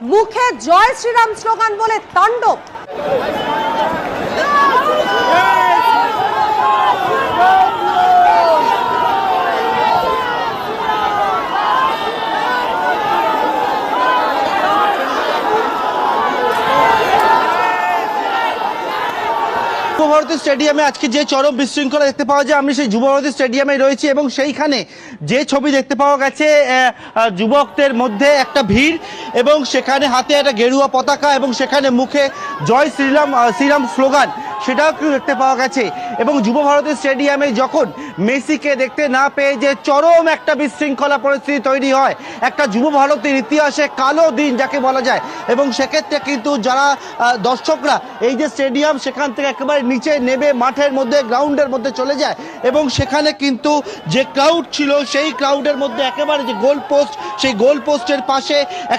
মুখে জয় শ্রীরাম স্লোগান বলে তাণ্ডব। যুবভারতী স্টেডিয়ামে আজকে যে চরম বিশৃঙ্খলা দেখতে পাওয়া যায়, আমি সেই যুবভারতী স্টেডিয়ামে রয়েছি এবং সেইখানে যে ছবি দেখতে পাওয়া গেছে যুবকদের মধ্যে একটা ভিড় এবং সেখানে হাতে একটা গেরুয়া পতাকা এবং সেখানে মুখে জয় শ্রীরাম স্লোগান সেটাও কেউ দেখতে পাওয়া গেছে। এবং যুবভারতী স্টেডিয়ামে যখন মেসিকে দেখতে না পেয়ে যে চরম একটা বিশৃঙ্খলা পরিস্থিতি তৈরি হয়, একটা যুবভারতীর ইতিহাসে কালো দিন যাকে বলা যায়। এবং সেক্ষেত্রে কিন্তু যারা দর্শকরা এই যে স্টেডিয়াম সেখান থেকে একেবারে নিচে নেমে মাঠের মধ্যে গ্রাউন্ডের মধ্যে চলে যায় এবং সেখানে কিন্তু যে ক্রাউড ছিল সেই ক্রাউডের মধ্যে একেবারে যে গোল পোস্ট, সেই গোল পোস্টের পাশে একটা